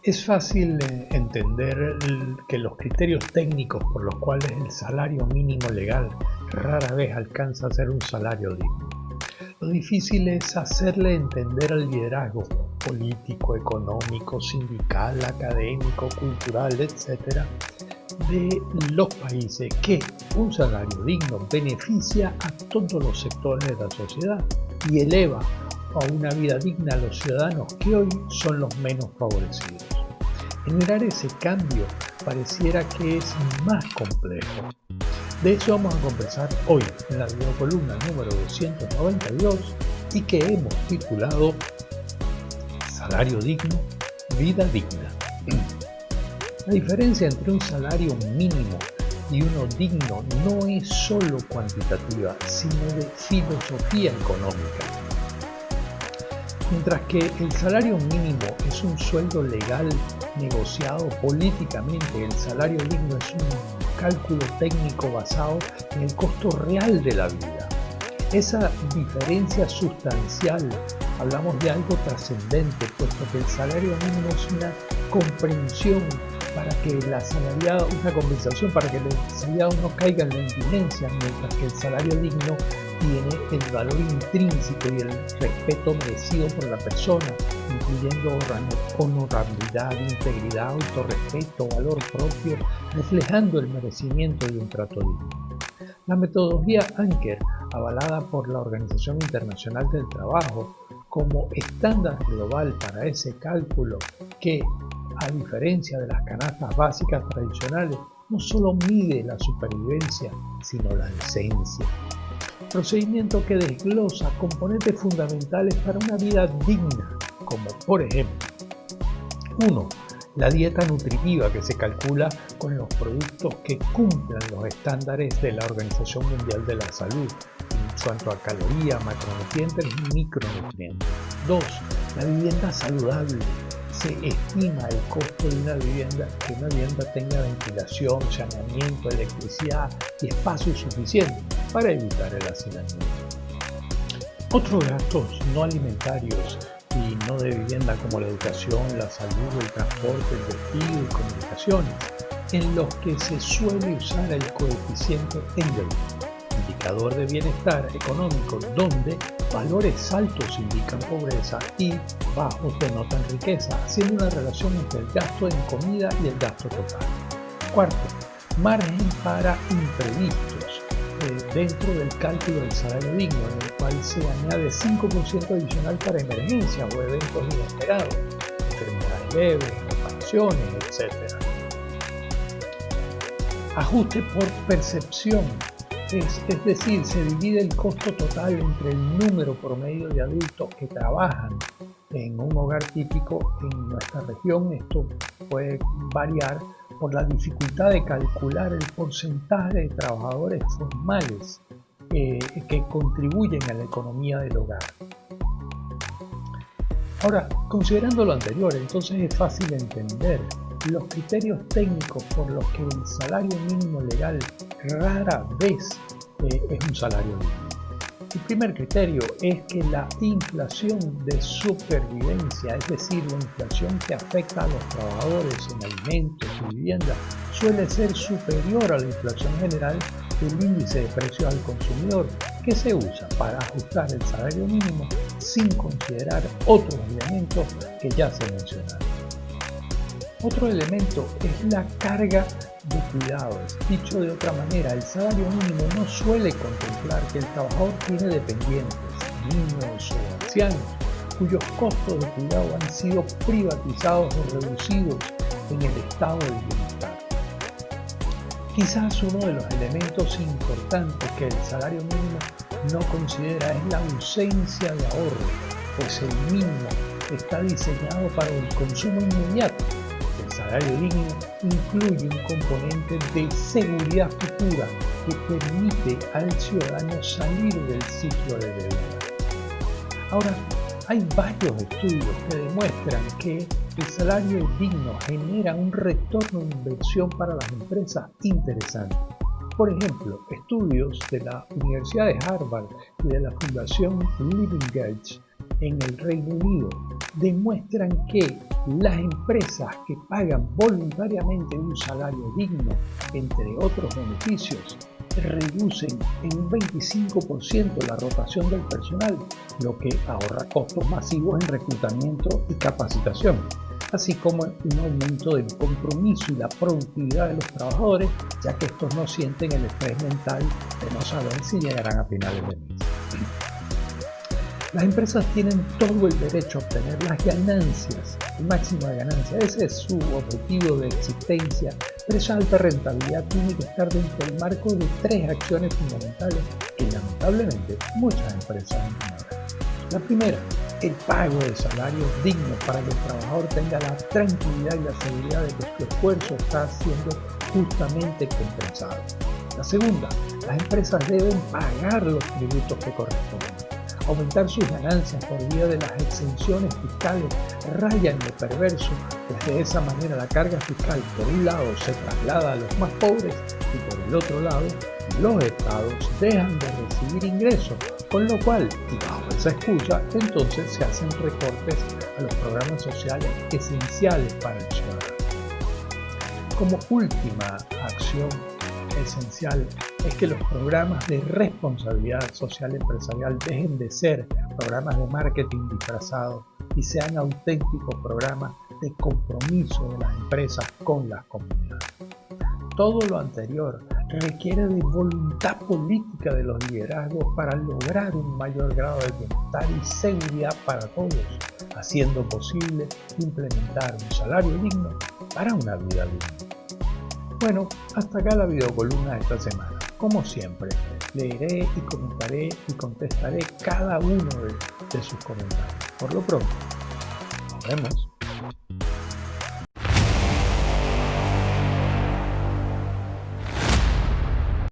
Es fácil entender que los criterios técnicos por los cuales el salario mínimo legal rara vez alcanza a ser un salario digno. Lo difícil es hacerle entender al liderazgo político, económico, sindical, académico, cultural, etc., de los países que un salario digno beneficia a todos los sectores de la sociedad y eleva a una vida digna a los ciudadanos que hoy son los menos favorecidos. Generar ese cambio pareciera que es más complejo. De eso vamos a conversar hoy en la videocolumna número 292 y que hemos titulado Salario digno, vida digna. La diferencia entre un salario mínimo y uno digno no es solo cuantitativa, sino de filosofía económica. Mientras que el salario mínimo es un sueldo legal negociado políticamente, el salario digno es un cálculo técnico basado en el costo real de la vida. Esa diferencia sustancial, hablamos de algo trascendente, puesto que el salario mínimo es una comprensión para que una compensación para que el asalariado no caiga en la indigencia, mientras que el salario digno tiene el valor intrínseco y el respeto merecido por la persona, incluyendo honorabilidad, integridad, autorrespeto, valor propio, reflejando el merecimiento de un trato digno. La metodología Anker, avalada por la Organización Internacional del Trabajo como estándar global para ese cálculo que, a diferencia de las canastas básicas tradicionales, no solo mide la supervivencia, sino la decencia. Procedimiento que desglosa componentes fundamentales para una vida digna, como por ejemplo 1. La dieta nutritiva, que se calcula con los productos que cumplan los estándares de la Organización Mundial de la Salud en cuanto a calorías, macronutrientes y micronutrientes. 2. La vivienda saludable. Se estima el costo de una vivienda, que una vivienda tenga ventilación, saneamiento, electricidad y espacio suficiente para evitar el hacinamiento. Otros gastos no alimentarios y no de vivienda, como la educación, la salud, el transporte, el vestido y comunicaciones, en los que se suele usar el coeficiente Engel, indicador de bienestar económico, donde valores altos indican pobreza y bajos denotan riqueza, haciendo una relación entre el gasto en comida y el gasto total. Cuarto, margen para imprevistos dentro del cálculo del salario digno, en el cual se añade 5% adicional para emergencias o eventos inesperados, enfermedades leves, reparaciones, etc. Ajuste por percepción. Es decir, se divide el costo total entre el número promedio de adultos que trabajan en un hogar típico en nuestra región. Esto puede variar por la dificultad de calcular el porcentaje de trabajadores formales que contribuyen a la economía del hogar. Ahora, considerando lo anterior, entonces es fácil entender los criterios técnicos por los que el salario mínimo legal rara vez es un salario digno. El primer criterio es que la inflación de supervivencia, es decir, la inflación que afecta a los trabajadores en alimentos y vivienda, suele ser superior a la inflación general del índice de precios al consumidor, que se usa para ajustar el salario mínimo sin considerar otros elementos que ya se mencionaron. Otro elemento es la carga de cuidados. Dicho de otra manera, el salario mínimo no suele contemplar que el trabajador tiene dependientes, niños o ancianos, cuyos costos de cuidado han sido privatizados o reducidos en el estado del bienestar. Quizás uno de los elementos importantes que el salario mínimo no considera es la ausencia de ahorro, pues el mínimo está diseñado para el consumo inmediato. El salario digno incluye un componente de seguridad futura que permite al ciudadano salir del ciclo de deuda. Ahora, hay varios estudios que demuestran que el salario digno genera un retorno de inversión para las empresas interesante. Por ejemplo, estudios de la Universidad de Harvard y de la Fundación Living Gates en el Reino Unido demuestran que las empresas que pagan voluntariamente un salario digno, entre otros beneficios, reducen en un 25% la rotación del personal, lo que ahorra costos masivos en reclutamiento y capacitación, así como un aumento del compromiso y la productividad de los trabajadores, ya que estos no sienten el estrés mental de no saber si llegarán a finales de mes. Las empresas tienen todo el derecho a obtener las ganancias, el máximo de ganancias. Ese es su objetivo de existencia, pero esa alta rentabilidad tiene que estar dentro del marco de 3 acciones fundamentales que lamentablemente muchas empresas ignoran. La primera, el pago de salarios dignos para que el trabajador tenga la tranquilidad y la seguridad de que su esfuerzo está siendo justamente compensado. La segunda, las empresas deben pagar los tributos que corresponden. Aumentar sus ganancias por vía de las exenciones fiscales raya en lo perverso, pues de esa manera la carga fiscal por un lado se traslada a los más pobres y por el otro lado los estados dejan de recibir ingresos, con lo cual, y bajo esa excusa, entonces se hacen recortes a los programas sociales esenciales para el ciudadano. Como última acción esencial es que los programas de responsabilidad social empresarial dejen de ser programas de marketing disfrazados y sean auténticos programas de compromiso de las empresas con las comunidades. Todo lo anterior requiere de voluntad política de los liderazgos para lograr un mayor grado de bienestar y seguridad para todos, haciendo posible implementar un salario digno para una vida digna. Bueno, hasta acá la videocolumna de esta semana. Como siempre, leeré y comentaré y contestaré cada uno de sus comentarios. Por lo pronto, nos vemos.